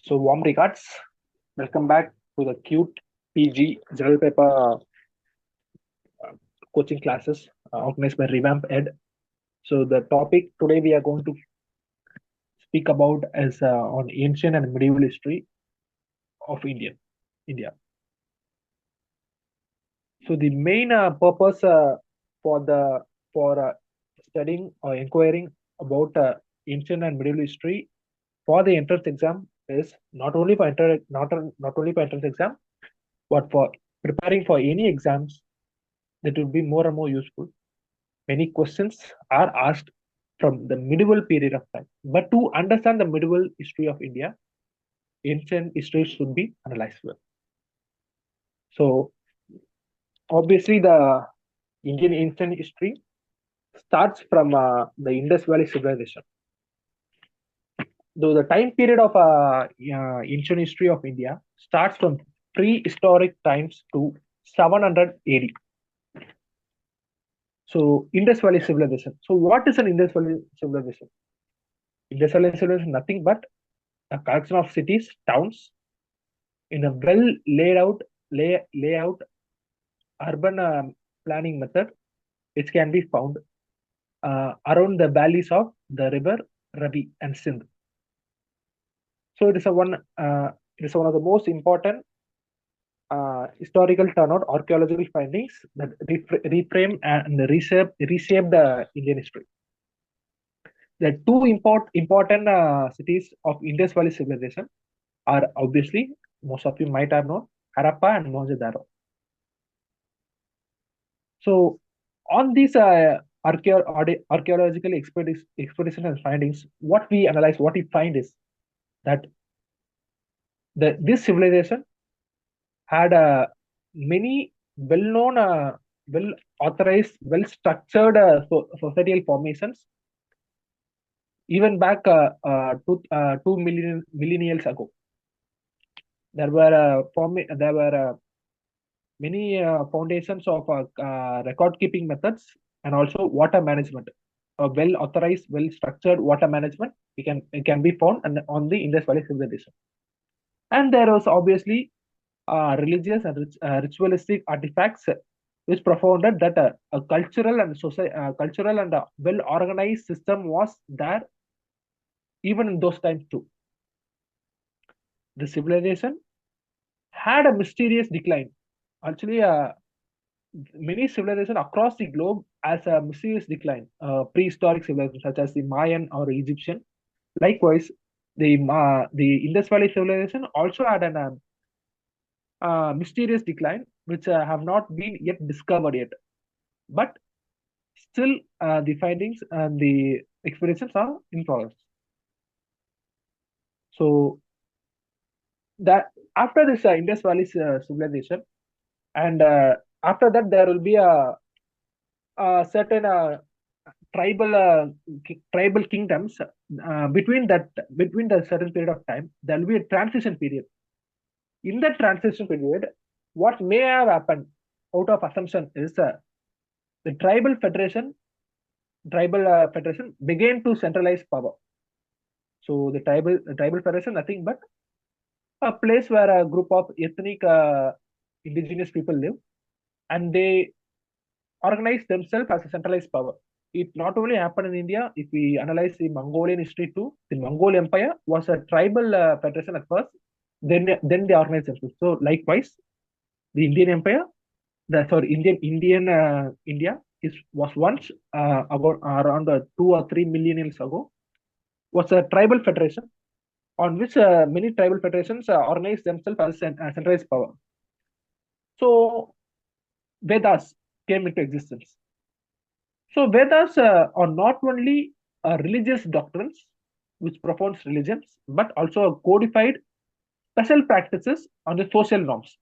So warm regards. Welcome back to the CUET PG General Paper coaching classes organized by Revamp ED. So the topic today we are going to speak about is on ancient and medieval history of India. So the main purpose for the for studying or inquiring about ancient and medieval history for the entrance exam is not only for not only for entrance exam, but for preparing for any exams that will be more and more useful. Many questions are asked from the medieval period of time. But to understand the medieval history of India, ancient history should be analyzed well. So obviously the Indian ancient history starts from the Indus Valley civilization. Though the time period of ancient history of India starts from prehistoric times to 700 AD. So Indus Valley civilization. So what is an Indus Valley civilization? Indus Valley civilization is nothing but a collection of cities, towns in a well layout urban planning method, which can be found around the valleys of the river Ravi and Sindh. So it is one of the most important historical turnout archaeological findings that reframe and reshape the Indian history. The two important cities of Indus Valley civilization are obviously, most of you might have known, Harappa and Mohenjo-daro. So on these archaeological expedition and findings, what we find is that this civilization had many well-known, well-authorized, well-structured societal formations even back two millennials ago. There were many foundations of record keeping methods and also water management. A well authorized, well structured water management it can be found on the Indus Valley civilization. And there was obviously religious and ritualistic artifacts which propounded that a cultural and well organized system was there even in those times too. The civilization had a mysterious decline. Actually, many civilizations across the globe as a mysterious decline. Prehistoric civilizations such as the Mayan or Egyptian. Likewise, the Indus Valley civilization also had an mysterious decline, which have not been yet discovered yet. But still, the findings and the expeditions are in progress. So that after this Indus Valley civilization, and after that there will be a certain tribal kingdoms between the certain period of time. There will be a transition period. In that transition period, what may have happened out of assumption is the tribal federation began to centralize power. So the tribal federation nothing but a place where a group of ethnic indigenous people live, and they organize themselves as a centralized power. It not only happened in India. If we analyze the Mongolian history too, the Mongol Empire was a tribal federation at first. Then they organized themselves. So likewise, the Indian Empire, Indian India was once about around 2 or 3 million years ago, was a tribal federation on which many tribal federations organized themselves as centralized power. So Vedas came into existence. So Vedas are not only religious doctrines which propounds religions, but also codified special practices on the social norms.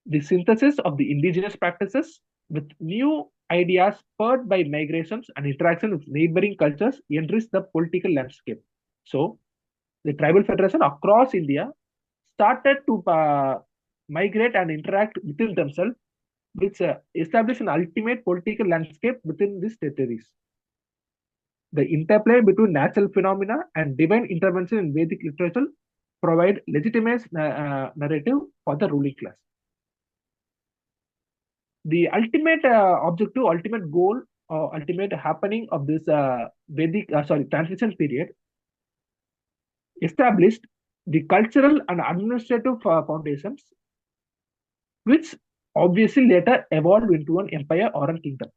The synthesis of the indigenous practices with new ideas spurred by migrations and interaction with neighboring cultures enrich the political landscape. So the tribal federation across India started to migrate and interact within themselves, which establish an ultimate political landscape within these territories. The interplay between natural phenomena and divine intervention in Vedic literature provide legitimate narrative for the ruling class. The ultimate objective, ultimate goal, or ultimate happening of this transition period established the cultural and administrative foundations, which obviously later evolved into an empire or a kingdom.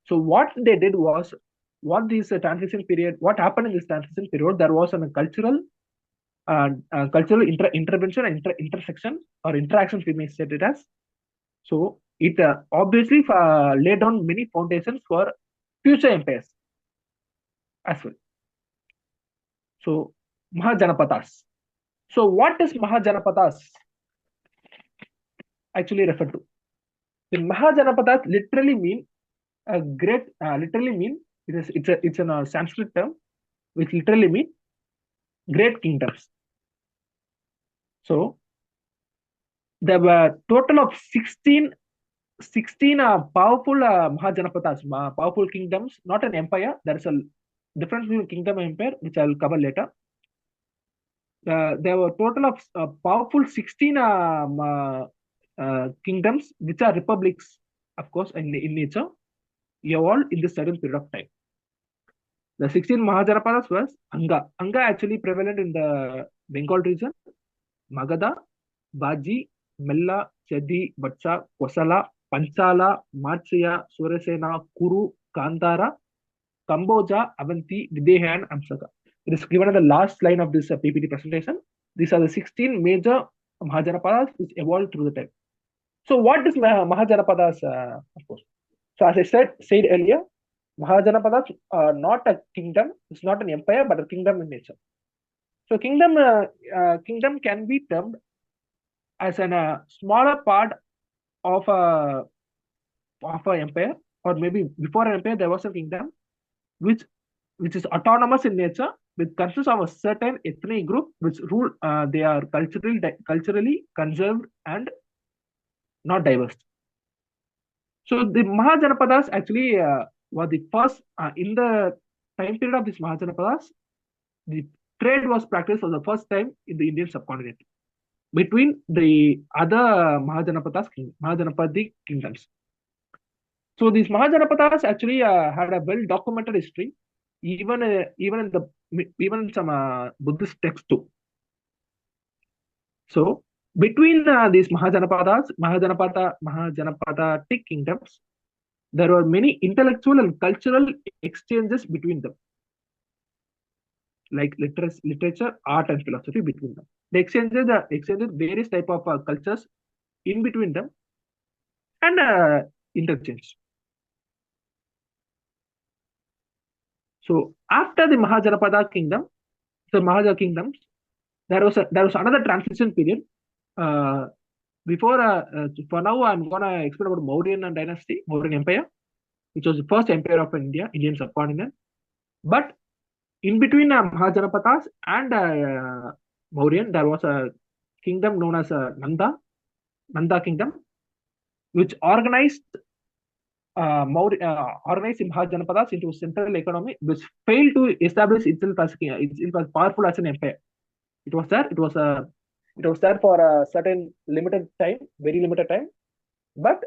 So what they did was, what happened in this transition period, there was a cultural intervention, intersection or interactions, we may say it as. So it obviously laid down many foundations for future empires as well. So Mahajanapadas. So what is Mahajanapadas actually referred to? The Mahajanapadas literally mean a great. Literally mean it's a Sanskrit term which literally mean great kingdoms. So there were total of 16 powerful Mahajanapadas, powerful kingdoms, not an empire. There is a difference between kingdom and empire, which I will cover later. There were total of powerful 16 kingdoms, which are republics, of course, in nature, evolved in this certain period of time. The 16 Mahajanapadas was Anga. Anga actually prevalent in the Bengal region, Magadha, Baji, Mella, Chedi, Vatsa, Kosala, Panchala, Matsya, Surasena, Kuru, Kandara, Kamboja, Avanti, Videha, and Amsaka. It is given in the last line of this PPT presentation. These are the 16 major Mahajanapadas which evolved through the time. So what is Mahajanapadas, of course? So as I said earlier, Mahajanapadas are not a kingdom. It's not an empire, but a kingdom in nature. So kingdom can be termed as a smaller part of a empire, or maybe before an empire there was a kingdom which is autonomous in nature, which consists of a certain ethnic group which rule. They are culturally conserved and not diverse. So the Mahajanapadas actually were the first in the time period of this Mahajanapadas. The trade was practiced for the first time in the Indian subcontinent between the other Mahajanapadi kingdoms. So these Mahajanapadas actually had a well documented history, even in some Buddhist texts too. So between these Mahajanapatic kingdoms, there were many intellectual and cultural exchanges between them, like literature, art, and philosophy between them. They exchanged various type of cultures in between them and interchange. So after the Mahajanapada kingdom, the Mahaja kingdoms, there was another transition period. For now, I'm gonna explain about Mauryan dynasty, Mauryan Empire, which was the first empire of India, Indian subcontinent. But in between Mahajanapadas and Mauryan, there was a kingdom known as Nanda kingdom, which organized Mahajanapadas into a central economy, which failed to establish itself as powerful as an empire. It was there for a certain limited time, very limited time, but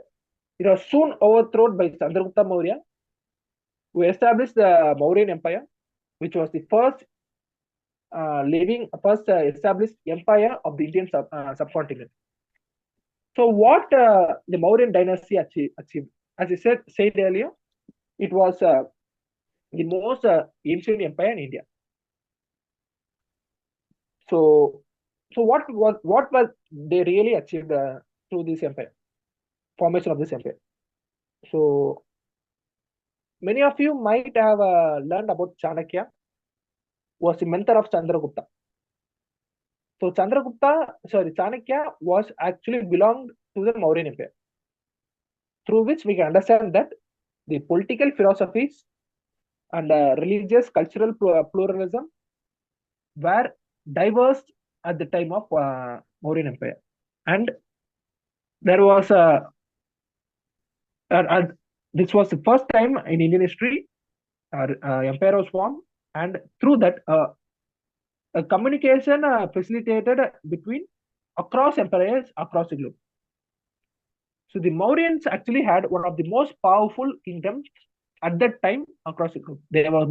it was soon overthrown by Chandragupta Maurya, who established the Mauryan Empire, which was the first established empire of the Indian subcontinent. So what the Mauryan dynasty achieved, as I said earlier, it was the most ancient empire in India. So what was they really achieved through this empire, formation of this empire? So many of you might have learned about Chanakya, was the mentor of Chandragupta. So Chanakya was actually belonged to the Mauryan Empire, through which we can understand that the political philosophies and religious cultural pluralism were diverse at the time of Mauryan Empire. And there was this was the first time in Indian history empire was formed, and through that, a communication facilitated between across empires across the globe. So the Mauryans actually had one of the most powerful kingdoms at that time across the globe. They were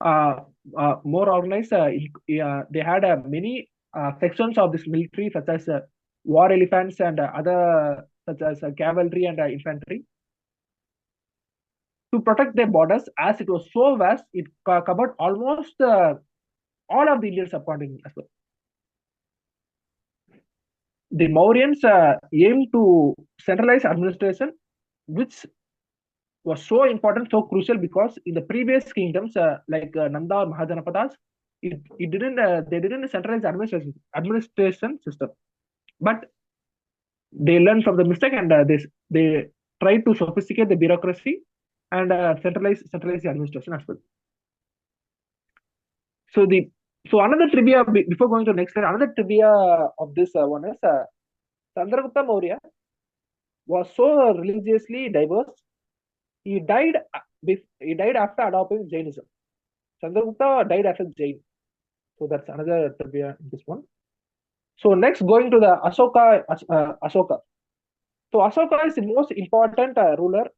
uh, more organized. They had many sections of this military, such as war elephants and other such as cavalry and infantry, to protect their borders. As it was so vast, it covered almost all of the Indian subcontinent as well. The Mauryans aimed to centralize administration, which was so important, so crucial, because in the previous kingdoms, like Nanda or Mahajanapadas, it didn't they didn't centralize administration system, but they learned from the mistake, and they tried to sophisticate the bureaucracy and centralize the administration as well. So the so another trivia before going to next slide, another trivia of this one is Chandragupta Maurya was so religiously diverse. He died. He died after adopting Jainism. Chandragupta died after Jain. So that's another trivia in this one. So next, going to the Ashoka. So Ashoka is the most important ruler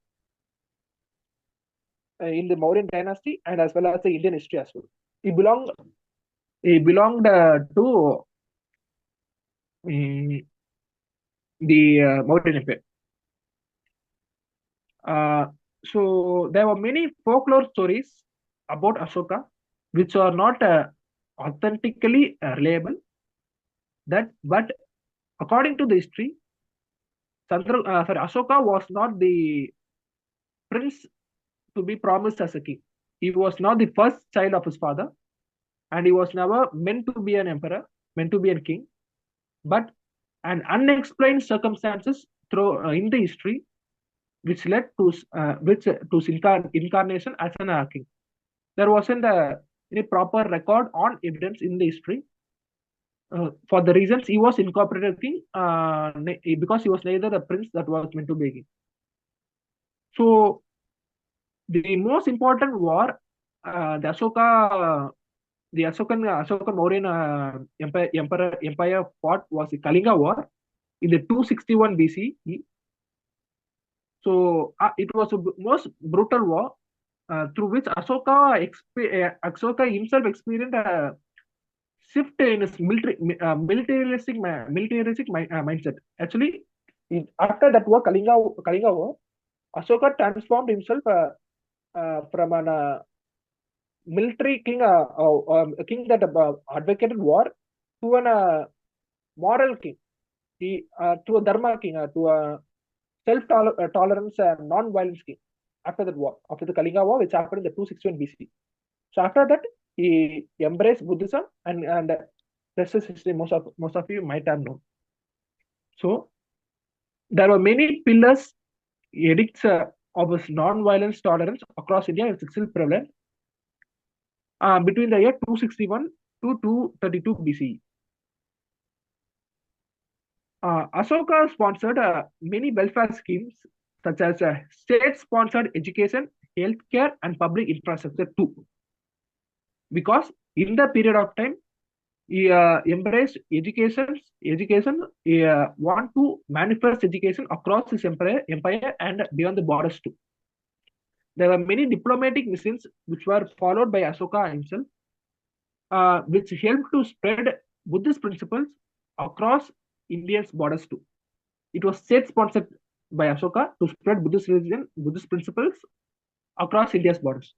in the Mauryan dynasty and as well as the Indian history as well. He belonged to the Mauryan Empire. So there were many folklore stories about Ashoka, which are not authentically reliable. But according to the history, Ashoka was not the prince to be promised as a king. He was not the first child of his father, and he was never meant to be an emperor, meant to be a king. But an unexplained circumstances through in the history, which led to incarnation as an king. There wasn't any proper record on evidence in the history. For the reasons he was incorporated king, because he was neither a prince that was meant to be a king. So the most important war, the Ashokan Mauryan Empire fought was the Kalinga War in the 261 BCE. So it was the most brutal war through which Ashoka himself experienced a shift in his militaristic mindset. Actually, after that war, Kalinga War, Ashoka transformed himself from an military king, a king that advocated war, to an moral king, to a dharma king, to a self-tolerance and non-violence king. After that war, after the Kalinga War, which happened in the 261 BC. So after that, he embraced Buddhism, and rest is history. Most of you might have known. So there were many pillars, edicts of his non-violence tolerance across India, which is still prevalent between the year 261 to 232 BCE. Ashoka sponsored many welfare schemes, such as state-sponsored education, healthcare, and public infrastructure too. Because in the period of time, he embraced education. He want to manifest education across his empire and beyond the borders too. There were many diplomatic missions which were followed by Ashoka himself, which helped to spread Buddhist principles across India's borders too. It was state-sponsored by Ashoka to spread Buddhist religion, Buddhist principles across India's borders.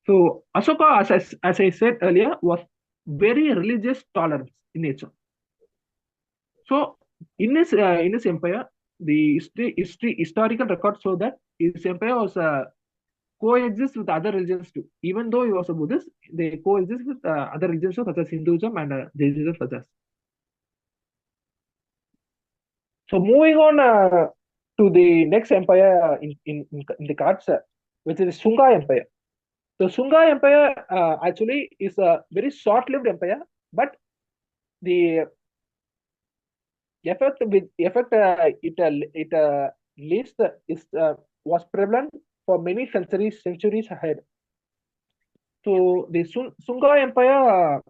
So Ashoka, as I said earlier, was very religious tolerance in nature. So in his empire, the historical records show that his empire was coexist with other religions too. Even though he was a Buddhist, they coexist with other religions such as Hinduism and Jainism such as. So moving on to the next empire in the cards, which is the Sunga Empire. The Sunga Empire actually is a very short-lived empire, but the effect it leaves is was prevalent for many centuries ahead. So the Sunga Empire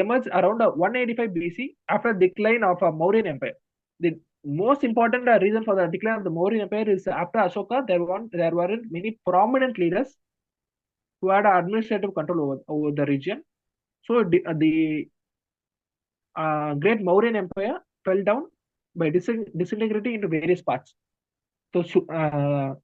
emerged around 185 BC after the decline of Mauryan Empire. The most important reason for the decline of the Mauryan Empire is after Ashoka, there weren't many prominent leaders who had administrative control over the region. So the great Mauryan Empire fell down by disintegrating into various parts. So the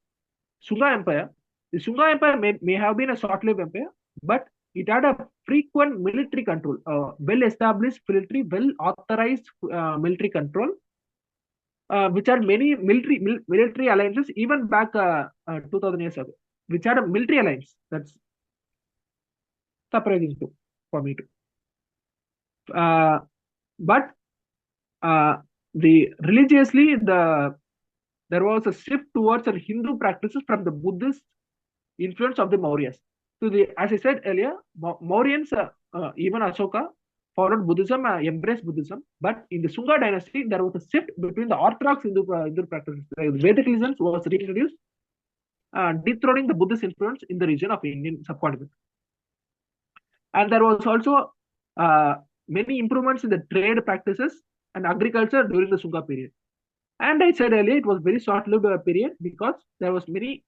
Sunga Empire may have been a short-lived empire, but it had a frequent military control, well-established military, well-authorized military control, which had many military alliances even back 2000 years ago, which had a military alliance. That's surprising too for me too. But religiously there was a shift towards Hindu practices from the Buddhist influence of the Mauryas. So as I said earlier, Mauryans, even Ashoka, followed Buddhism, embraced Buddhism. But in the Sunga dynasty, there was a shift between the orthodox Hindu practices. The Vedic religion was reintroduced, dethroning the Buddhist influence in the region of Indian subcontinent. And there was also many improvements in the trade practices and agriculture during the Sunga period. And I said earlier, it was very short-lived period because there was many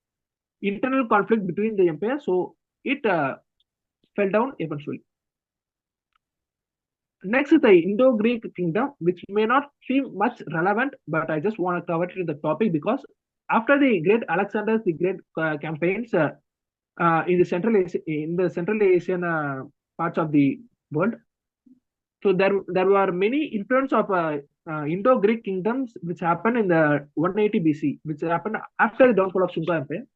internal conflict between the empire, so it fell down eventually. Next is the Indo-Greek kingdom, which may not seem much relevant, but I just want to cover it in the topic because after the great Alexander's the Great campaigns in the Central Asian parts of the world, so there were many influence of Indo-Greek kingdoms which happened in the 180 BC, which happened after the downfall of Sunga Empire.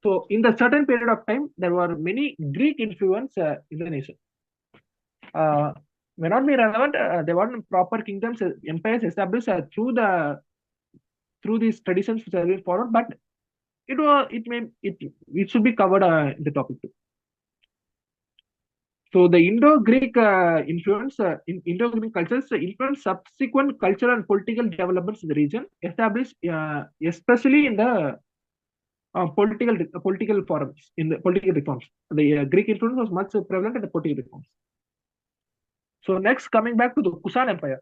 So in the certain period of time, there were many Greek influence in the nation. May not be relevant. There weren't proper kingdoms, empires established through these traditions which have been followed, but it should be covered in the topic too. So the Indo-Greek influence in Indo-Greek cultures influenced subsequent cultural and political developments in the region, established especially in the political forums, in the political reforms. The Greek influence was much prevalent in the political reforms. So next, coming back to the Kusan Empire.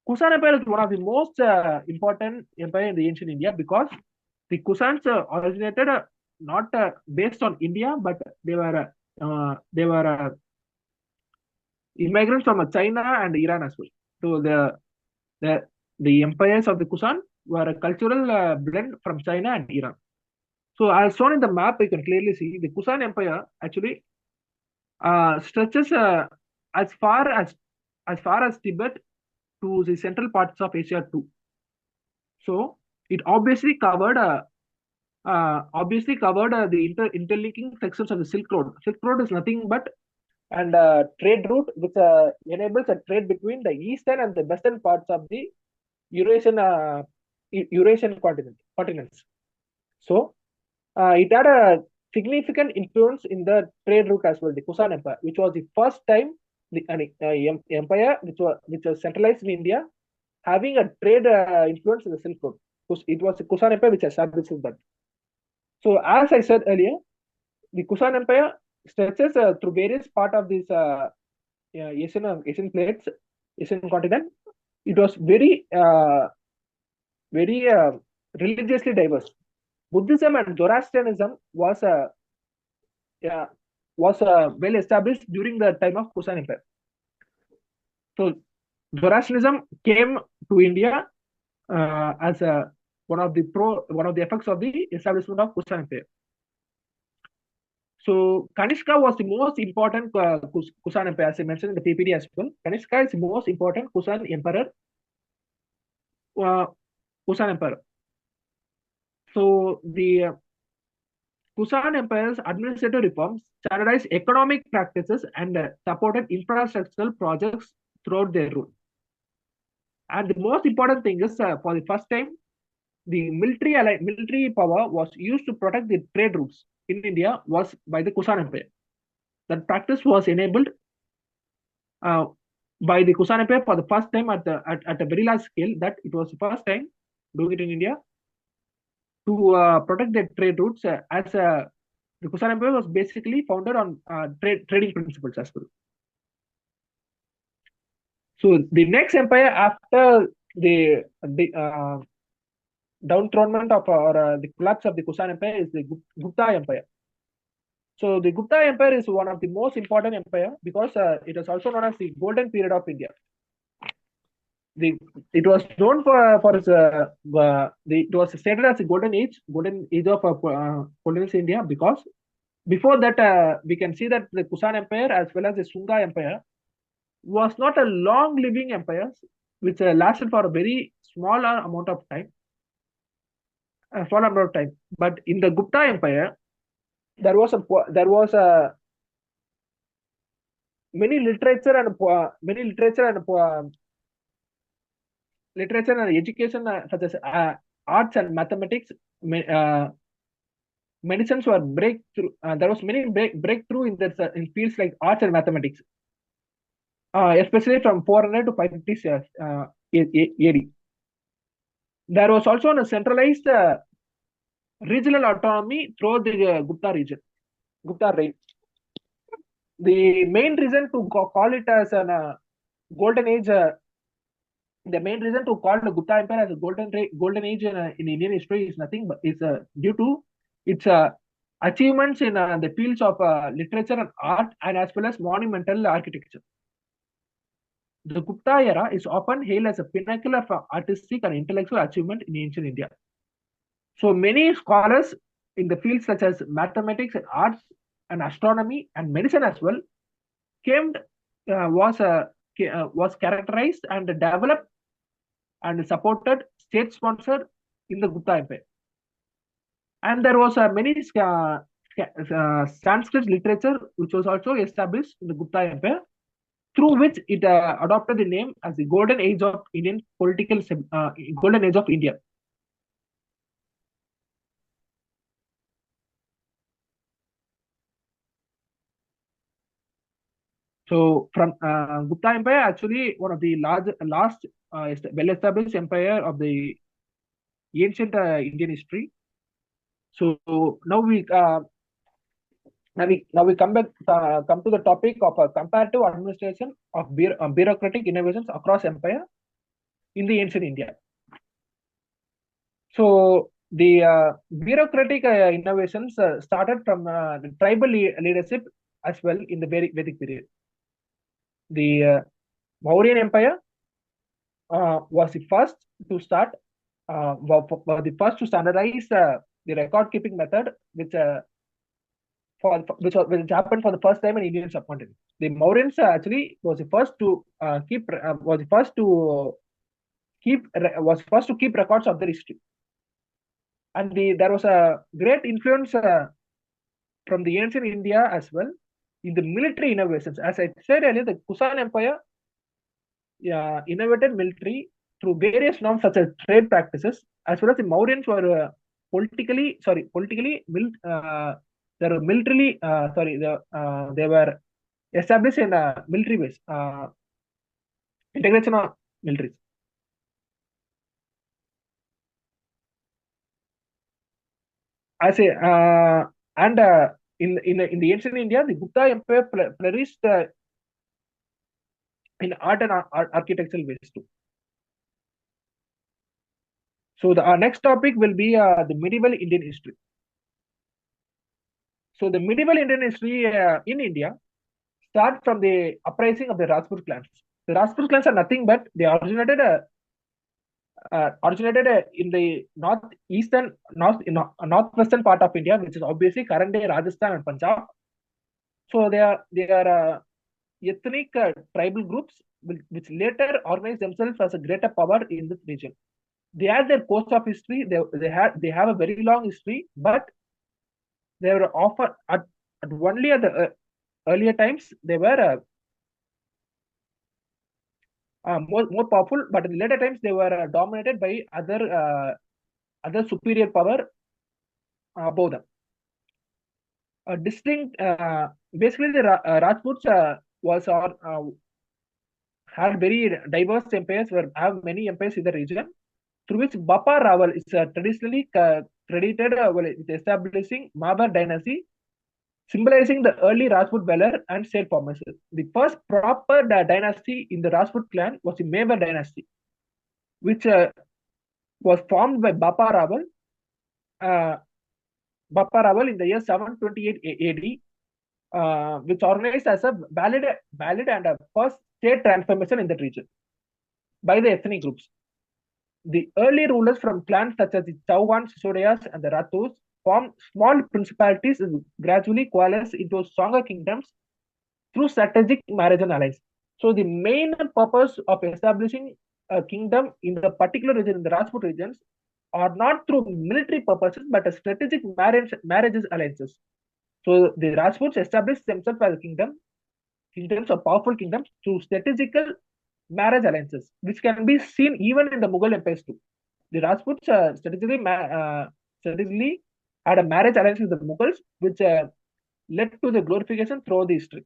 Kusan Empire is one of the most important empire in the ancient India because the Kusans originated not based on India, but they were immigrants from China and Iran as well. So the empires of the Kusan were a cultural blend from China and Iran. So as shown in the map, you can clearly see the Kusan Empire actually stretches as far as Tibet to the central parts of Asia too. So it obviously covered the interlinking sections of the Silk Road. Silk Road is nothing but a trade route which enables a trade between the eastern and the western parts of the Eurasian continents. So it had a significant influence in the trade route as well. The Kusan Empire, which was the first time the empire which was centralized in India, having a trade influence in the Silk Road. It was the Kusan Empire which established that. So as I said earlier, the Kusan Empire stretches through various parts of this Asian plates, Asian continent. It was very religiously diverse. Buddhism and Zoroastrianism was well established during the time of Kusan Empire. So Zoroastrianism came to India as one of the effects of the establishment of Kusan Empire. So Kanishka was the most important Kusan Empire, as I mentioned in the PPT as well. Kanishka is the most important Kusan Emperor. So the Kusan Empire's administrative reforms standardized economic practices and supported infrastructural projects throughout their rule. And the most important thing is, for the first time, the military power was used to protect the trade routes in India was by the Kusan Empire. That practice was enabled by the Kusan Empire for the first time at a very large scale. That it was the first time doing it in India. to protect their trade routes, as the Kusan Empire was basically founded on trading principles as well. So the next empire after the downthronement of or the collapse of the Kusan Empire is the Gupta Empire. So the Gupta Empire is one of the most important empire because it is also known as the golden period of India. It was known for its it was stated as a golden age of colonial India, because before that we can see that the Kusan Empire as well as the Sunga Empire was not a long living empire, which lasted for a very small amount of time, But in the Gupta Empire, there was a many literature and literature and education, such as arts and mathematics, uh, medicines were breakthrough. There was many breakthrough in that in fields like arts and mathematics, especially from 400 to 550 AD. There was also a centralized regional autonomy throughout the Gupta reign. The main reason to call it as an golden age, the main reason to call the Gupta Empire as a golden age in Indian history is nothing but is due to its achievements in the fields of literature and art, and as well as monumental architecture. The Gupta era is often hailed as a pinnacle of artistic and intellectual achievement in ancient India. So many scholars in the fields such as mathematics and arts and astronomy and medicine as well came was characterized and developed and supported state-sponsored in the Gupta Empire. And there was many Sanskrit literature which was also established in the Gupta Empire, through which it adopted the name as the Golden Age of Golden Age of India. So from Gupta Empire, actually one of the last well-established empire of the ancient Indian history. So now we come to the topic of comparative administration of bureaucratic innovations across empire in the ancient India. So the bureaucratic innovations started from the tribal leadership as well in the Vedic period. The Mauryan Empire was the first to standardize the record keeping method, which happened for the first time in Indian subcontinent. The Mauryans actually was the first to keep records of their history, and there was a great influence from the ancient India as well in the military innovations. As I said earlier, the Kusan Empire innovated military through various norms such as trade practices, as well as the Mauryans were they were established in military ways, integration of militaries. I say, and in the ancient India, the Gupta Empire flourished in art and architectural ways too. So our next topic will be the medieval Indian history. So the medieval Indian history in India start from the uprising of the Rajput clans. The Rajput clans are nothing but they originated in the northwestern part of India, which is obviously current day Rajasthan and Punjab. So they are ethnic tribal groups which later organized themselves as a greater power in this region. They had their course of history. They have a very long history, but they were often only at the earlier times they were more powerful, but in later times they were dominated by other superior power above them. Basically the Rajputs had very diverse empires, have many empires in the region, through which Bapa Rawal is traditionally credited with establishing Mabar dynasty, symbolizing the early Rajput valor and state formations. The first proper dynasty in the Rajput clan was the Mabar dynasty, which was formed by uh, Bappa Rawal in the year 728 AD, which organized as a valid and a first state transformation in that region by the ethnic groups. The early rulers from clans such as the Chauhans, Sisodiyas, and the Rathos formed small principalities and gradually coalesced into stronger kingdoms through strategic marriage and alliance. So the main purpose of establishing a kingdom in the particular region, in the Rajput regions, are not through military purposes, but a strategic marriages alliances. So the Rajputs established themselves as a kingdoms or powerful kingdoms through strategical marriage alliances, which can be seen even in the Mughal empires too. The Rajputs strategically had a marriage alliance with the Mughals, which led to the glorification throughout the history.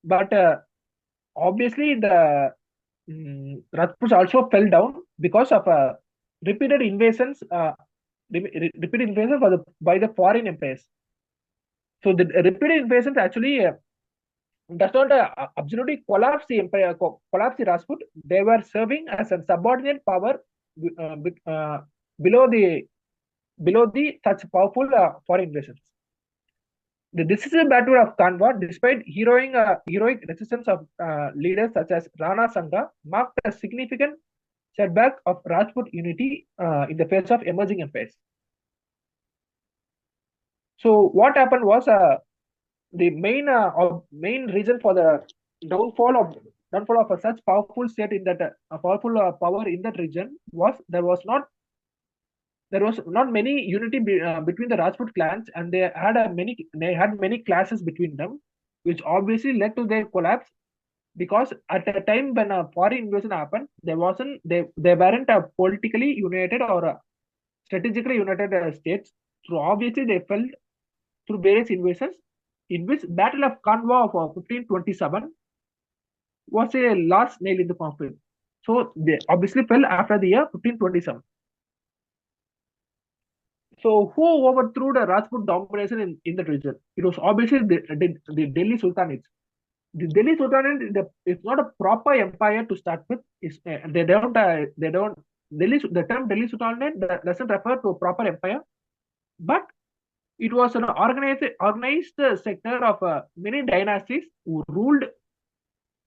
But obviously the Rajputs also fell down because of repeated invasions, repeated invasions by the foreign empires. So the repeated invasions actually does not absolutely collapse the empire, collapse the Rajput. They were serving as a subordinate power uh, uh, below the such powerful foreign invasions. The decisive battle of Kanwa, despite heroic resistance of leaders such as Rana Sanga, marked a significant setback of Rajput unity in the face of emerging empires. So what happened was the main reason for the downfall of such powerful state in that powerful power in that region was there was not many unity between the Rajput clans, and they had many classes between them, which obviously led to their collapse. Because at a time when a foreign invasion happened, they weren't politically united or strategically united states. So obviously they fell through various invasions, in which Battle of Kanwa of 1527 was a last nail in the coffin. So they obviously fell after the year 1527. So who overthrew the Rajput domination in the region? It was obviously the Delhi Sultanates. The Delhi Sultanate is not a proper empire to start with. They don't the term Delhi Sultanate doesn't refer to a proper empire, but it was an organized sector of many dynasties who ruled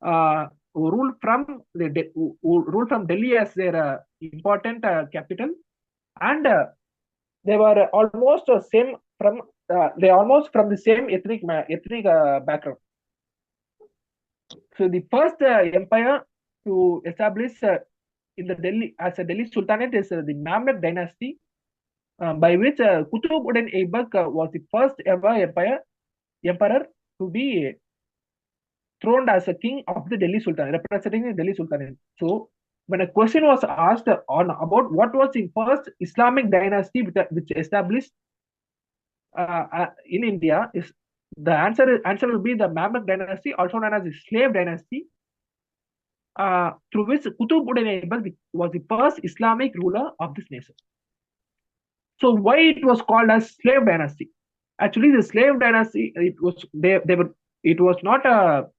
from Delhi as their important capital, and they were almost same from they almost from the same ethnic background. So the first empire to establish in the Delhi as a Delhi Sultanate is the Mamluk dynasty, by which Qutb-ud-Din Aibak was the first ever emperor to be throned as a king of the Delhi Sultanate, representing the Delhi Sultanate. So when a question was asked on about what was the first Islamic dynasty which established in India, is the answer will be the Mamluk dynasty, also known as the slave dynasty, through which Qutb-ud-Din Aibak was the first Islamic ruler of this nation. So why it was called as slave dynasty? Actually, the slave dynasty, it was not a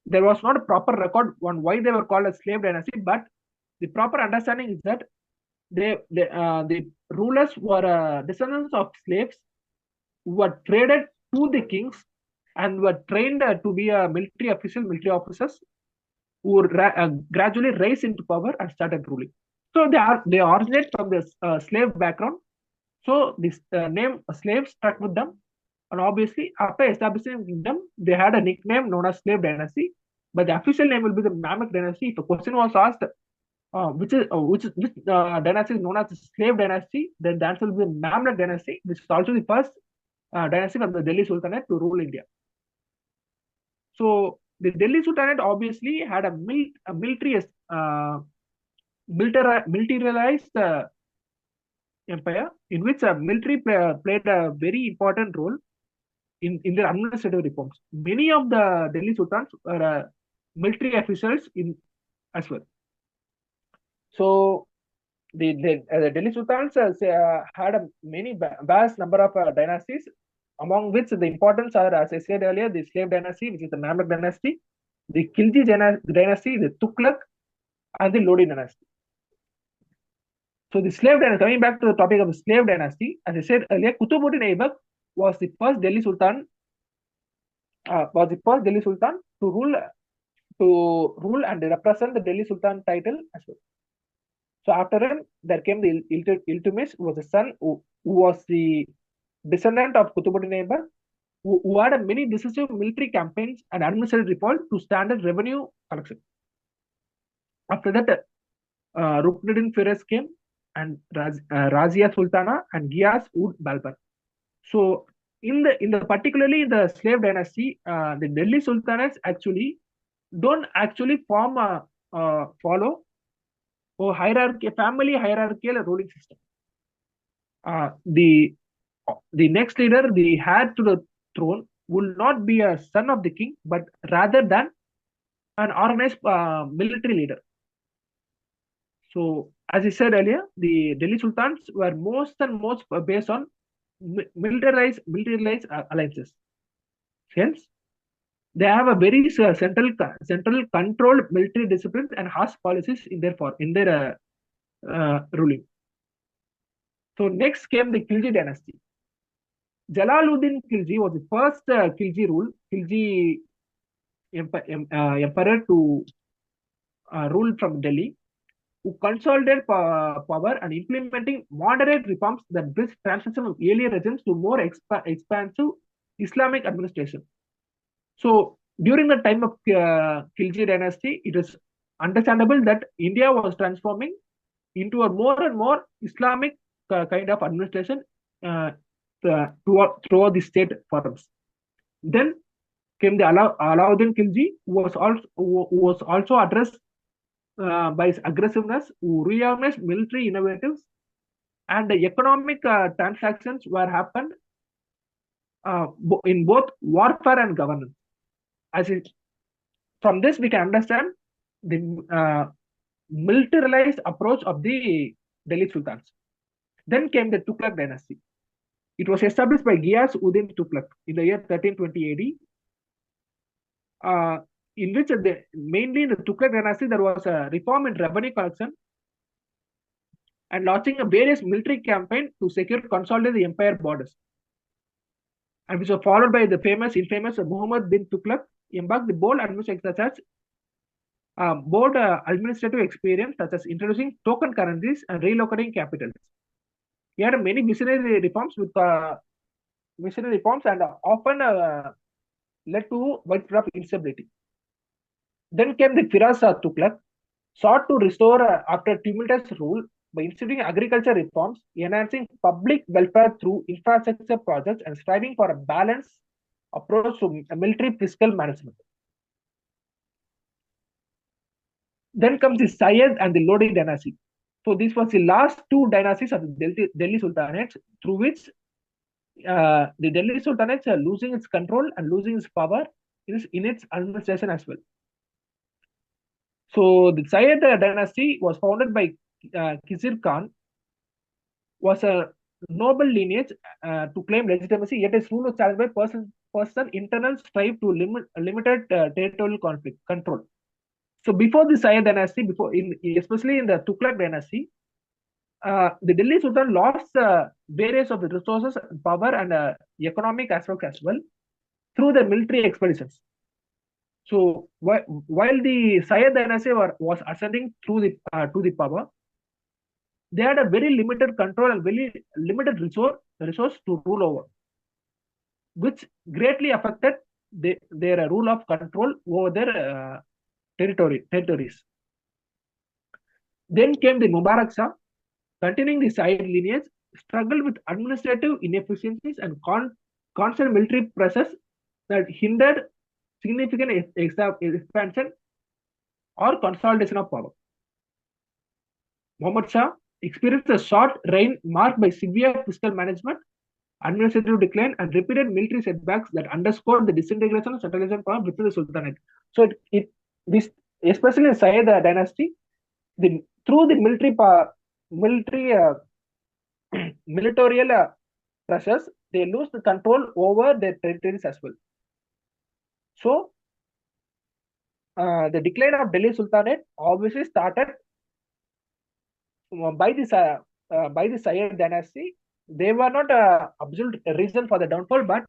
there was not a proper record on why they were called as slave dynasty, but the proper understanding is that the rulers were descendants of slaves who were traded to the kings and were trained to be military officers who gradually rise into power and started ruling. So they originate from this slave background. So this name slave stuck with them, and obviously after establishing the kingdom, they had a nickname known as slave dynasty. But the official name will be the Mamluk dynasty. If a question was asked, which dynasty is known as the slave dynasty, then the answer will be the Mamluk dynasty, which is also the first dynasty from the Delhi Sultanate to rule India. So the Delhi Sultanate obviously had a militarized empire, in which military played a very important role in their administrative reforms. Many of the Delhi Sultans were military officials as well. So the Delhi Sultans had a vast number of dynasties, among which the importance are, as I said earlier, the slave dynasty, which is the Mamluk dynasty, the Khilji dynasty, the Tughlaq, and the Lodi dynasty. So the slave dynasty, coming back to the topic of the slave dynasty, as I said earlier, Qutbuddin Aibak was the first Delhi Sultan to rule and represent the Delhi Sultan title as well. So after him, there came the Iltutmish, who was the son who was the descendant of Qutbuddin Aibak, who had many decisive military campaigns and administrative reform to standard revenue collection. After that, Ruknuddin Firuz came, and Razia Sultana and Giyas ud Balban. So in the particularly in the slave dynasty, the Delhi Sultanates actually don't actually follow a family hierarchical ruling system. The next leader, the heir to the throne, will not be a son of the king, but rather than an organized military leader. So, as I said earlier, the Delhi Sultans were most based on militarized alliances. Hence, they have a very central controlled military disciplines and harsh policies in their ruling. So next came the Khilji dynasty. Jalaluddin Khilji was the first Khilji emperor to rule from Delhi, who consolidated power and implementing moderate reforms that bridged transition of earlier regimes to more expansive Islamic administration. So during the time of Khilji dynasty, it is understandable that India was transforming into a more and more Islamic kind of administration throughout the state forms. Then came the Alauddin Khilji, who was also addressed by his aggressiveness, who reorganized military innovatives, and the economic transactions were happened in both warfare and governance. From this, we can understand the militarized approach of the Delhi Sultans. Then came the Tughlaq dynasty. It was established by Ghiyas Uddin Tughlaq in the year 1320 AD, in which mainly in the Tughlaq dynasty there was a reform in revenue collection and launching a various military campaign to secure consolidate the empire borders, and which was followed by the infamous Muhammad bin Tughlaq embarked the bold administrative experience such as introducing token currencies and relocating capitals. He had many missionary reforms and often led to widespread instability. Then came the Firas Tughlaq, sought to restore after tumultuous rule by instituting agriculture reforms, enhancing public welfare through infrastructure projects, and striving for a balanced approach to military fiscal management. Then comes the Sayyid and the Lodi dynasty. So this was the last two dynasties of the Delhi Sultanates, through which the Delhi Sultanates are losing its control and losing its power in its administration as well. So the Sayyid dynasty was founded by Khizr Khan, was a noble lineage to claim legitimacy, yet its rule was challenged by personal internal strife to limited territorial control. So before the Sayyid dynasty, especially in the Tughlaq dynasty, the Delhi Sultan lost various of the resources, power, and economic aspects as well through the military expeditions. So while the Sayyid dynasty was ascending through to the power, they had a very limited control and very limited resource to rule over, which greatly affected their rule of control over their territories. Then came the Mubarak Shah, continuing the Sayyid lineage, struggled with administrative inefficiencies and constant military pressures that hindered significant expansion or consolidation of power. Muhammad Shah experienced a short reign marked by severe fiscal management, administrative decline, and repeated military setbacks that underscored the disintegration of centralization power within the Sultanate. So this especially in Sayyid dynasty, through the military power, military militorial pressures, they lose the control over their territories as well. So the decline of Delhi Sultanate obviously started by the Sayyid dynasty. They were not a absolute reason for the downfall, but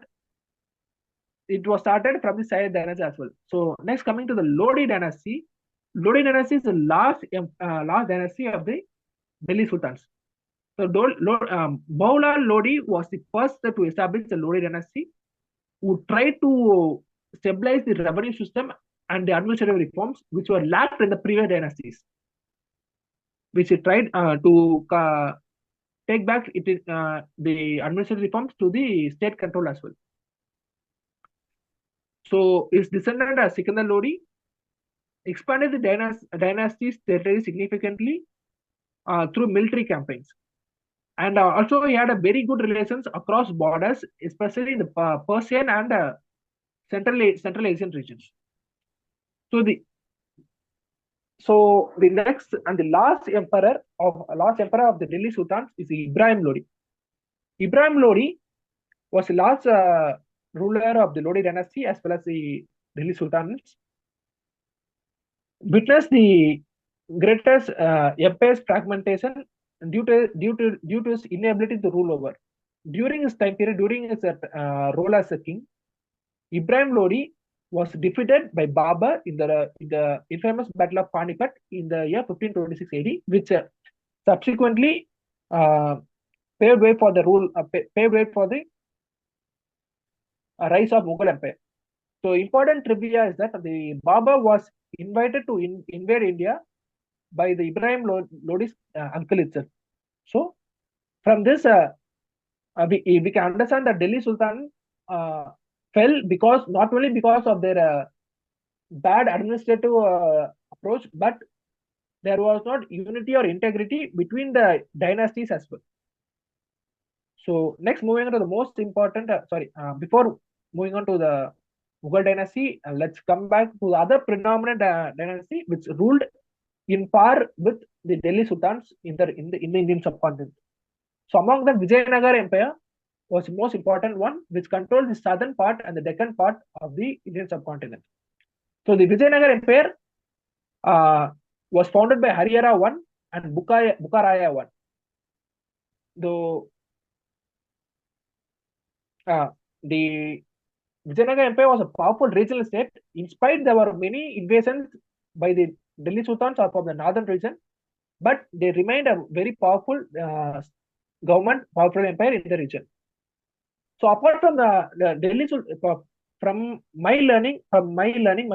it was started from the Sayyid dynasty as well. So next, coming to the Lodi dynasty. Lodi dynasty is the last dynasty of the Delhi Sultans. So Maula Lodi was the first to establish the Lodi dynasty, who tried to stabilize the revenue system and the administrative reforms which were lacked in the previous dynasties, which it tried to take back the administrative reforms to the state control as well. So his descendant Sikandar Lodi expanded the dynasty's territory significantly through military campaigns. And also he had a very good relations across borders, especially in the Persian and Central Asian regions. So the next and the last emperor of the Delhi Sultans is Ibrahim Lodi. Ibrahim Lodi was the last ruler of the Lodi dynasty as well as the Delhi Sultans. Witnessed the greatest empire's fragmentation due to his inability to rule over. During his time period, during his role as a king, Ibrahim Lodi was defeated by Babur in the infamous Battle of Panipat in the year 1526 AD, which subsequently paved way for the rise of Mughal Empire. So important trivia is that the Babur was invited to invade India by the Ibrahim Lodi's uncle itself. So from this, we can understand that Delhi Sultan fell because not only because of their bad administrative approach, but there was not unity or integrity between the dynasties as well. So next, moving on to the most important, before moving on to the Mughal dynasty, let's come back to the other predominant dynasty which ruled in par with the Delhi Sultans in the Indian subcontinent. So among them, Vijayanagar Empire was the most important one, which controlled the southern part and the Deccan part of the Indian subcontinent. So the Vijayanagar Empire was founded by Haryana I and Bukharaya I. Though the Vijayanagar Empire was a powerful regional state, in spite there were many invasions by the Delhi Sultans or from the northern region, but they remained a very powerful powerful empire in the region. So apart from the Delhi Sultan, from my understanding,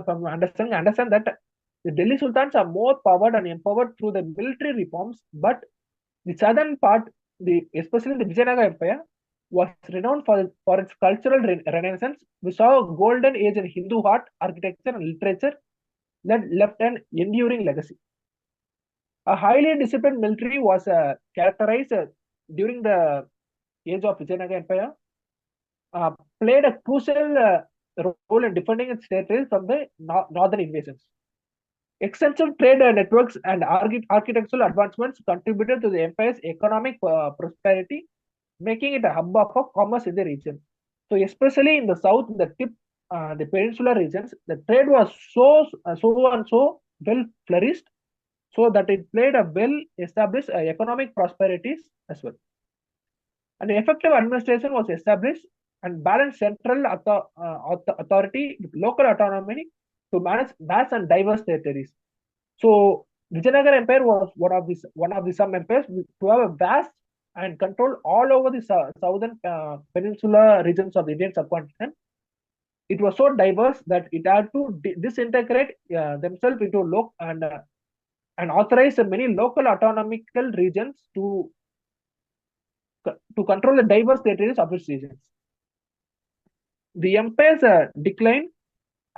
I understand that the Delhi Sultans are more powered and empowered through the military reforms, but the southern part, especially the Vijayanagar Empire, was renowned for its cultural renaissance. We saw a golden age in Hindu art, architecture, and literature that left an enduring legacy. A highly disciplined military was characterized during the age of Vijayanagar Empire, played a crucial role in defending its territories from the northern invasions. Extensive trade networks and architectural advancements contributed to the empire's economic prosperity, making it a hub of commerce in the region. So especially in the south, the peninsular regions, the trade was so well flourished, so that it played a well-established economic prosperities as well. An effective administration was established and balanced central authority with local autonomy to manage vast and diverse territories. So Vijayanagar Empire was one of the some empires to have a vast and control all over the southern peninsula regions of the Indian subcontinent. It was so diverse that it had to disintegrate themselves into and authorize many local autonomical regions to control the diverse territories of its regions. The empire's decline,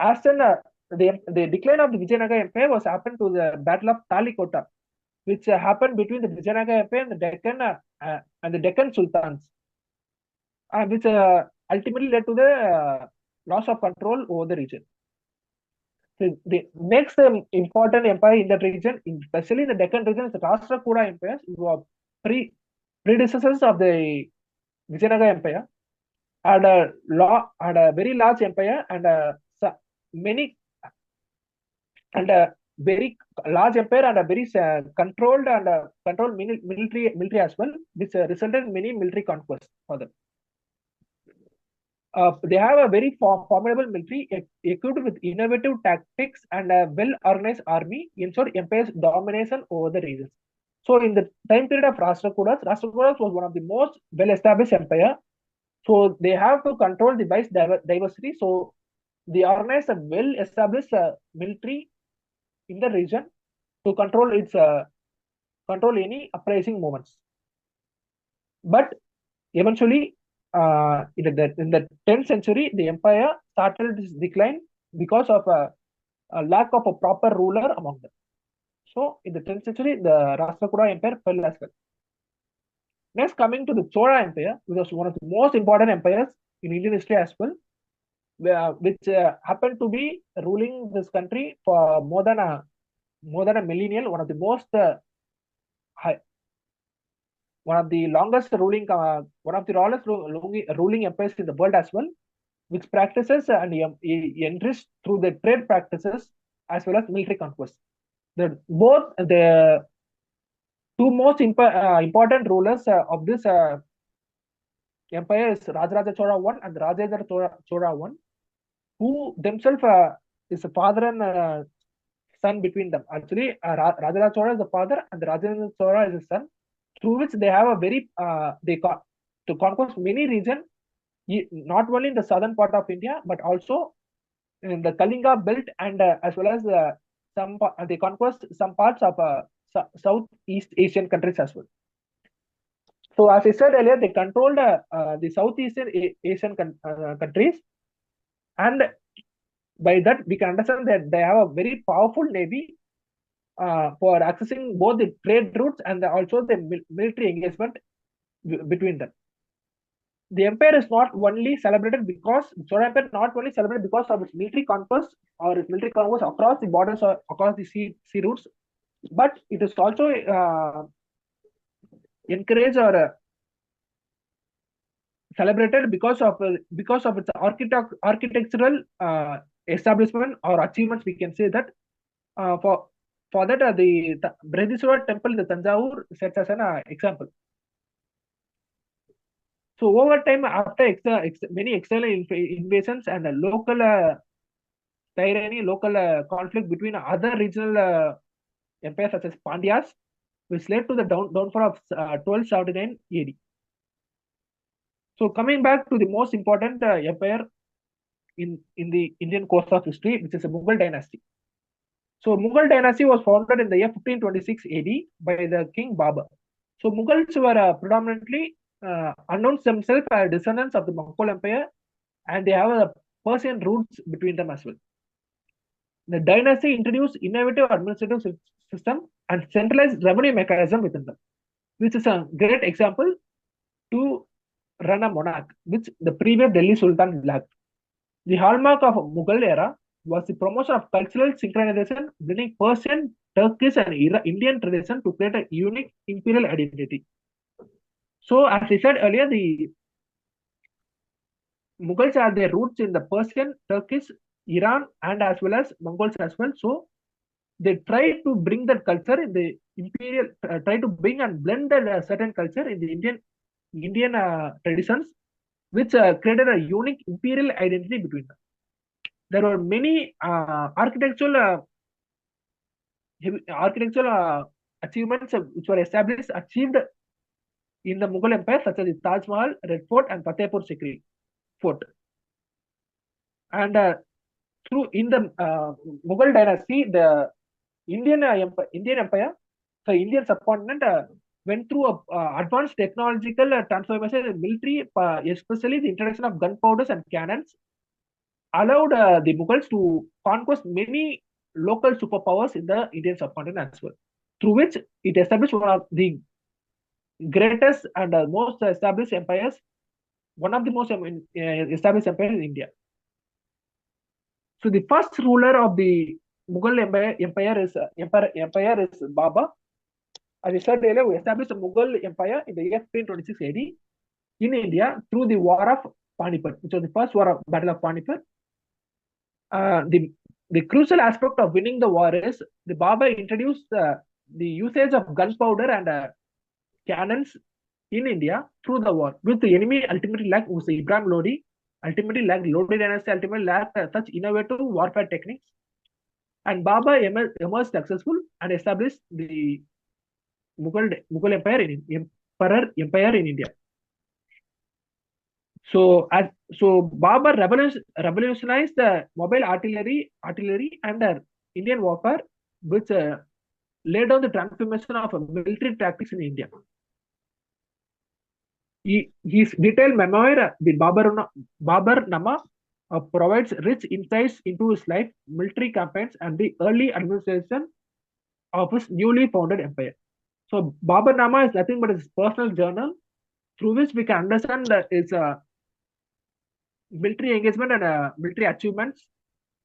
as the decline of the Vijayanagar Empire was happened to the Battle of Talikota, which happened between the Vijayanagar Empire and the Deccan Sultans, which ultimately led to the loss of control over the region. The next important empire in that region, especially in the Deccan region, is the Rashtrakuta empires, who are predecessors of the Vijayanagar Empire, had a very large empire and many and a very large empire and a very controlled military as well, which resulted in many military conquests for them. They have a very formidable military equipped with innovative tactics and a well-organized army, ensured empire's domination over the regions. So, in the time period of Rashtrakutas was one of the most well-established empire. So, they have to control the wide diversity. So, they organized a well-established military in the region to control any uprising movements. But eventually, in the 10th century, the empire started its decline because of a lack of a proper ruler among them. So, in the 10th century, the Rashtrakuta Empire fell as well. Next, coming to the Chola Empire, which was one of the most important empires in Indian history as well, which happened to be ruling this country for more than a millennial, one of the most one of the longest ruling empires in the world as well, which practices and enriched through the trade practices as well as military conquest. Both the two most important rulers of this empire is Rajaraja Chola I and Rajendra Chola I, who themselves is a father and son between them. Actually, Rajaraja Chola is the father and Rajendra Chola is the son, through which they have a very to conquest many regions, not only in the southern part of India but also in the Kalinga belt and as well as they conquest some parts of Southeast Asian countries as well. So, as I said earlier, they controlled the Southeastern Asian countries, and by that we can understand that they have a very powerful navy for accessing both the trade routes and also the military engagement between them. The empire is not only celebrated because Chola Empire not only celebrated because of its military conquest or its military conquest across the borders or across the sea routes, but it is also encouraged or celebrated because of its architectural establishment or achievements. We can say that for that the Brihadishwara temple in the Tanjavur sets as an example. So over time, after many external invasions and local tyranny, local conflict between other regional empires such as Pandyas, which led to the downfall of 1279 AD. So coming back to the most important empire in the Indian course of history, which is the Mughal dynasty. So Mughal dynasty was founded in the year 1526 AD by the King Babur. So Mughals were predominantly announced themselves as descendants of the Mongol Empire, and they have a Persian roots between them as well. The dynasty introduced innovative administrative system and centralized revenue mechanism within them, which is a great example to run a monarch, which the previous Delhi Sultan lacked. The hallmark of Mughal era was the promotion of cultural synchronization, blending Persian, Turkish, and Indian tradition to create a unique imperial identity. So, as I said earlier, the Mughals have their roots in the Persian, Turkish, Iran, and as well as Mongols as well. So, they try to bring that culture in the imperial, try to bring and blend that certain culture in the Indian traditions, which created a unique imperial identity between them. There were many architectural achievements which were achieved in the Mughal Empire, such as the Taj Mahal, Red Fort, and Fatehpur Sikri Fort. And through in the Mughal dynasty, the Indian Empire, the Indian subcontinent went through a advanced technological transformation in military, especially the introduction of gunpowders and cannons, allowed the Mughals to conquest many local superpowers in the Indian subcontinent as well, through which it established one of the greatest and most established empires, one of the most established empires in India. So the first ruler of the Mughal empire is Baba. As I said earlier, we established the Mughal Empire in the year 1526 AD in India through the War of Panipat, which was the first battle of Panipat. Uh, the the crucial aspect of winning the war is the Baba introduced the usage of gunpowder and cannons in India through the war, which the enemy ultimately lacked. Was Ibrahim Lodi ultimately lacked, Lodi dynasty ultimately lacked such innovative warfare techniques, and Baba emerged successful and established the Mughal Empire in India. So Baba revolutionized the mobile artillery and Indian warfare, which laid down the transformation of military tactics in India. His detailed memoir, the Babar Nama, provides rich insights into his life, military campaigns, and the early administration of his newly founded empire. So Babar Nama is nothing but his personal journal, through which we can understand his military engagement and military achievements,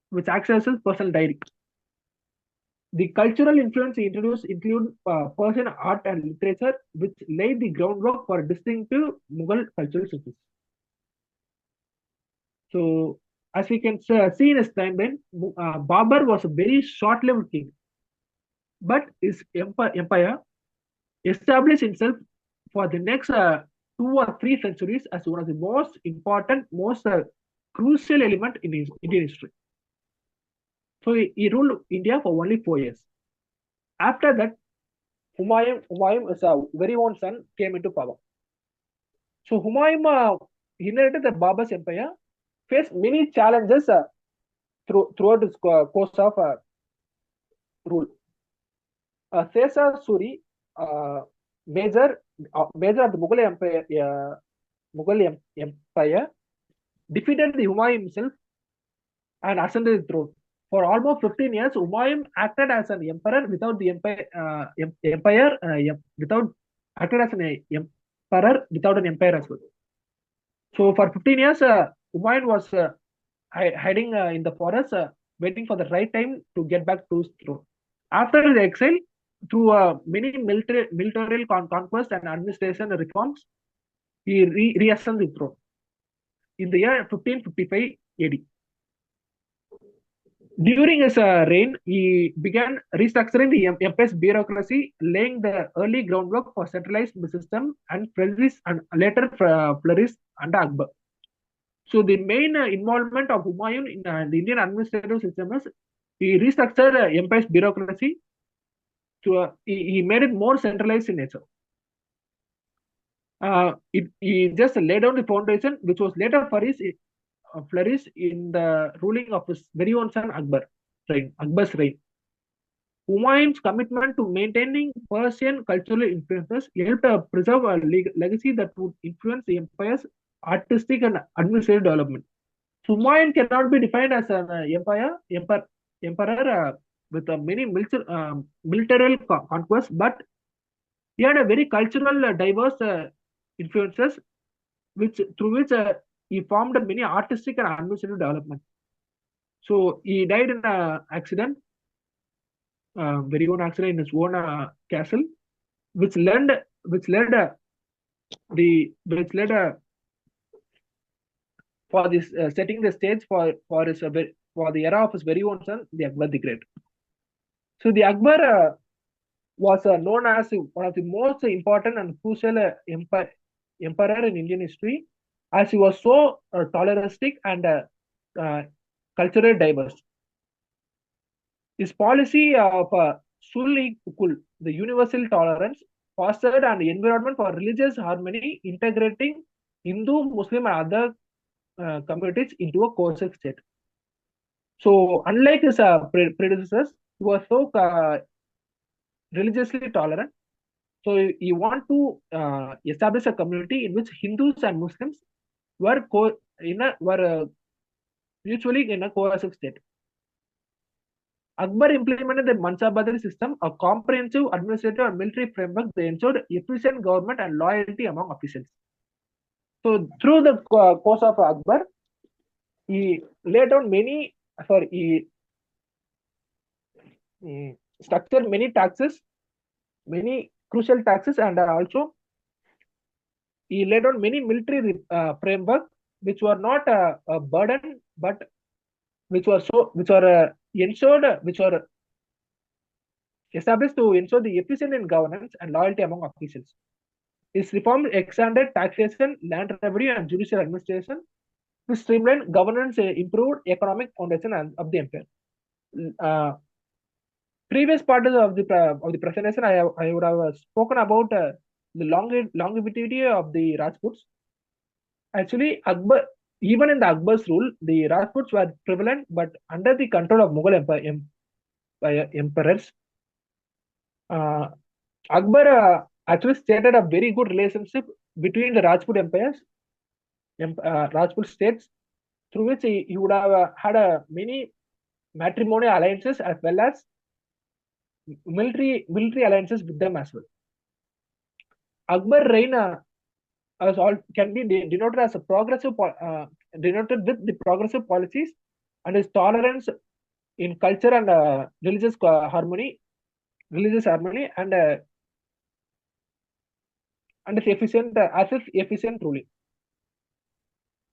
which acts as his personal diary. The cultural influence he introduced include Persian art and literature, which laid the groundwork for distinctive Mughal cultural systems. So, as we can see in his timeline, Babur was a very short-lived king, but his empire established itself for the next 2 or 3 centuries as one of the most important, most crucial element in his Indian history. So he ruled India for only 4 years. After that, Humayun, his very own son, came into power. So Humayun inherited the Babur's empire, faced many challenges throughout his course of rule. Caesar Suri, major of the Mughal Empire, defeated the Humayun himself and ascended the throne. For almost 15 years, Humayun acted as an emperor without the acted as an emperor without an empire as well. So for 15 years, Humayun was hiding in the forest, waiting for the right time to get back to his throne. After his exile, through many military conquests and administration reforms, he reascended the throne in the year 1555 AD. During his reign, he began restructuring the empire's bureaucracy, laying the early groundwork for centralized system and later flourished under Akbar. So the main involvement of Humayun in the Indian administrative system is he restructured empire's bureaucracy he made it more centralized in nature. He just laid down the foundation, which was later flourished in the ruling of his very own son Akbar's reign. Humayun's commitment to maintaining Persian cultural influences helped preserve a legacy that would influence the empire's artistic and administrative development. Humayun cannot be defined as an emperor with many military conquests, but he had a very cultural, diverse influences, through which he formed many artistic and administrative development. So he died in an accident, very own accident in his own castle, which led for this setting the stage for the era of his very own son, the Akbar the Great. So the Akbar was known as one of the most important and crucial emperor in Indian history, as he was so toleristic and culturally diverse. His policy of Sul-i-Ukul, the universal tolerance, fostered an environment for religious harmony, integrating Hindu, Muslim, and other communities into a cohesive state. So, unlike his predecessors, he was so religiously tolerant. So, he wanted to establish a community in which Hindus and Muslims were mutually in a cohesive state. Akbar implemented the Mansabadari system, a comprehensive administrative and military framework that ensured efficient government and loyalty among officials. So, through the course of Akbar, he laid down many sorry, he structured many taxes, many crucial taxes, and also he laid on many military framework which were not a burden, but which were ensured, which were established to ensure the efficient in governance and loyalty among officials. His reform extended taxation, land revenue, and judicial administration to streamline governance, improved economic foundation of the empire. Uh, Previous part of the presentation, I would have spoken about the longevity of the Rajputs. Actually, Akbar, even in the Akbar's rule, the Rajputs were prevalent, but under the control of Mughal emperors. Uh, Akbar actually stated a very good relationship between the Rajput empires, Rajput states, through which he would have had many matrimonial alliances as well as military alliances with them as well. Akbar reign as all can be denoted as a denoted with the progressive policies and his tolerance in culture and religious harmony, and its efficient ruling.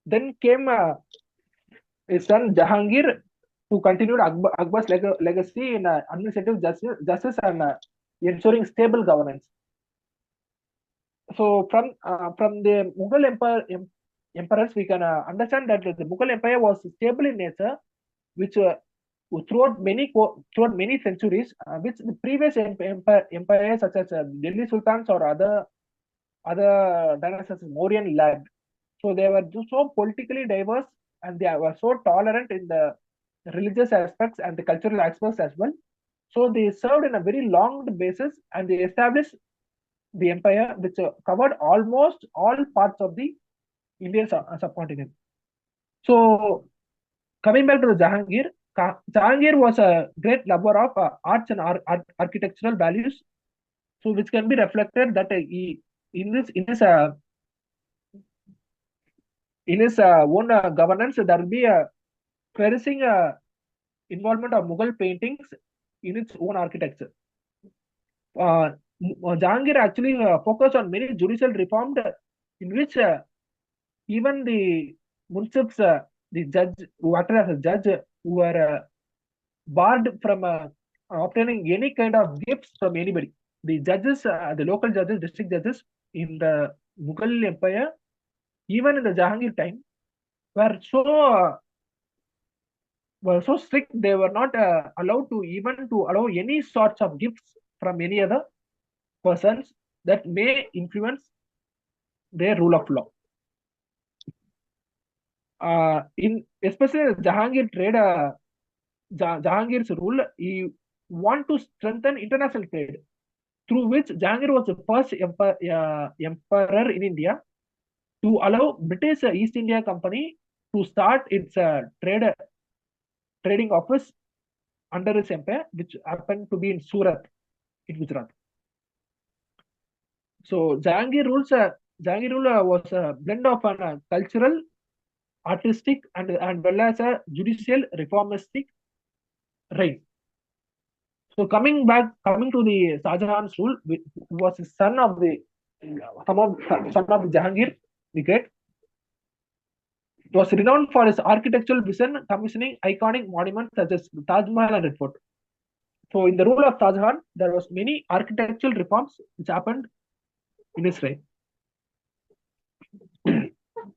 Then came his son Jahangir, who continued Akbar's legacy in administrative justice and ensuring stable governance. So from the Mughal emperors, we can understand that the Mughal Empire was stable in nature, which throughout many centuries, which the previous empires such as Delhi Sultans or other dynasties Mauryan lagged. So they were so politically diverse, and they were so tolerant in the religious aspects and the cultural aspects as well. So they served in a very long basis, and they established the empire, which covered almost all parts of the Indian subcontinent. So coming back to the Jahangir, Jahangir was a great lover of arts and architectural values, so which can be reflected that he in this in his own governance, there will be a flourishing involvement of Mughal paintings in its own architecture. Jahangir actually focused on many judicial reforms, in which even the munsifs, the judge who acted as a judge, who were barred from obtaining any kind of gifts from anybody. The judges, the local judges, district judges in the Mughal Empire, even in the Jahangir time, were so strict. They were not allowed to even to allow any sorts of gifts from any other persons that may influence their rule of law. In especially Jahangir trade, Jahangir's rule, he want to strengthen international trade, through which Jahangir was the first emperor in India to allow British East India Company to start its trading office under his empire, which happened to be in Surat, in Gujarat. So Jahangir rule was a blend of an cultural, artistic, and well as a judicial reformistic reign. So coming to the Shahjahan's rule, who was the son of the Jahangir the Great, was renowned for his architectural vision, commissioning iconic monuments such as Taj Mahal and Red Fort. So in the rule of Shah Jahan, there was many architectural reforms which happened in his reign.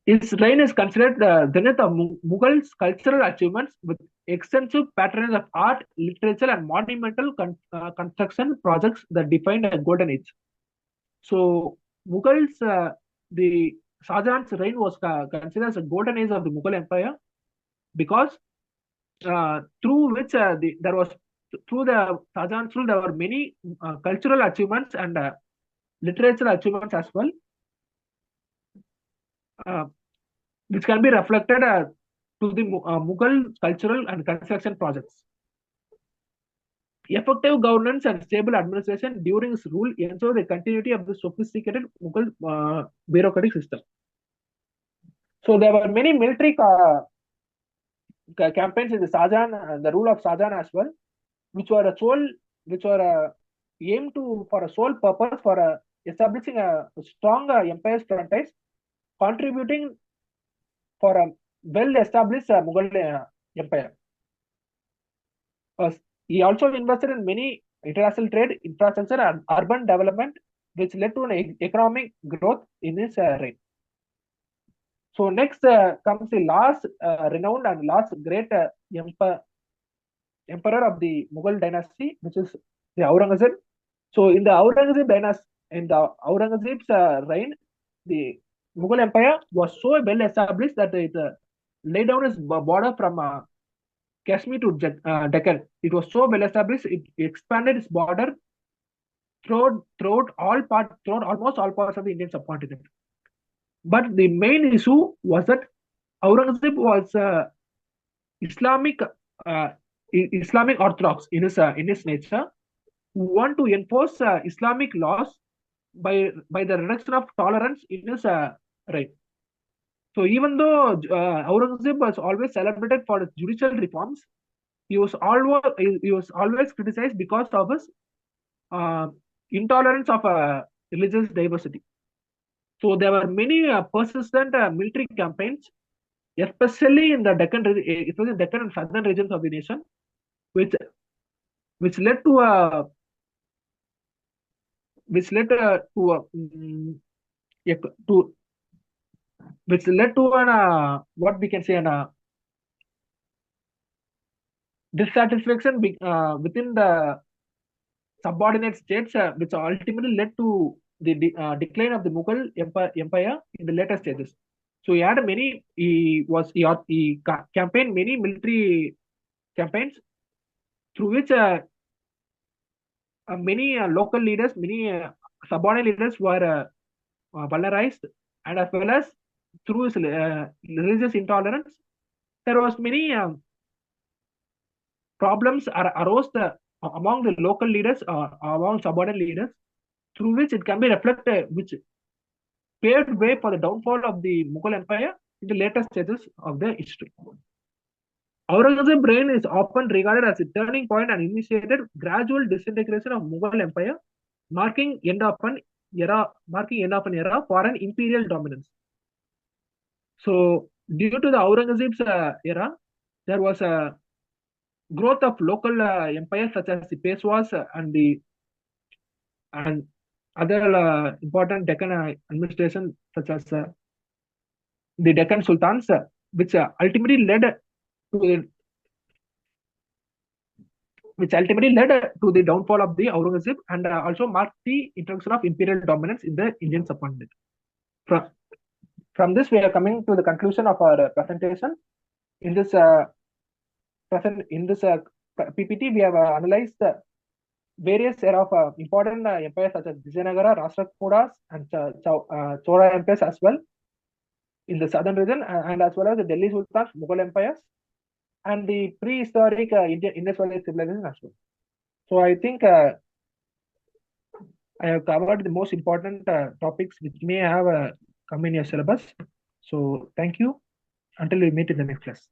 His reign is considered the zenith of Mughals' cultural achievements, with extensive patronage of art, literature, and monumental construction projects that defined a golden age. So Mughals, the Shah Jahan's reign was considered as a golden age of the Mughal Empire, because through which through the Shah Jahan's rule, there were many cultural achievements and literature achievements as well, which can be reflected to the Mughal cultural and construction projects. Effective governance and stable administration during his rule ensure the continuity of the sophisticated Mughal bureaucratic system. So there were many military campaigns in the Shahjahan, the rule of Shahjahan as well, which were a sole, which were aimed to for a sole purpose for establishing a strong empire's frontiers, contributing for a well-established Mughal empire. Uh, he also invested in many international trade, infrastructure, and urban development, which led to an economic growth in his reign. So next comes the last renowned and last great emperor of the Mughal dynasty, which is the Aurangzeb. So in the Aurangzeb dynasty, in the Aurangzeb's reign, the Mughal Empire was so well established that it laid down its border from Kashmir to Deccan. It was so well established, it expanded its border throughout almost all parts of the Indian subcontinent. But the main issue was that Aurangzeb was Islamic uh, Islamic Orthodox in his nature, who want to enforce Islamic laws by the reduction of tolerance in his reign. So even though Aurangzeb was always celebrated for his judicial reforms, he was always criticized because of his uh, intolerance of religious diversity. So there were many persistent military campaigns, especially in the Deccan and southern regions of the nation, which which led to a which led to a, to which led to an what we can say an dissatisfaction within the subordinate states, which ultimately led to the decline of the Mughal empire in the later stages. So he had many. He campaigned many military campaigns through which many local leaders, many subordinate leaders were vulgarized, and as well as through his religious intolerance, there was many problems arose among the local leaders or among subordinate leaders, through which it can be reflected, which paved way for the downfall of the Mughal Empire in the later stages of the history. Aurangzeb's reign is often regarded as a turning point and initiated gradual disintegration of Mughal Empire, marking end of an era for an imperial dominance. So, due to the Aurangzeb's era, there was a growth of local empires such as the Peshwas and other important Deccan administration such as the Deccan Sultans, which ultimately led to the downfall of the Aurangzeb and also marked the introduction of imperial dominance in the Indian subcontinent. From this, we are coming to the conclusion of our presentation. In this PPT, we have analyzed various era of important empires such as Vijayanagara, Rashtrakutas, and Chola empires as well in the southern region, and as well as the Delhi Sultans, Mughal empires, and the prehistoric Indus Valley civilization as well. So I think I have covered the most important topics which may have come in your syllabus. So thank you. Until we meet in the next class.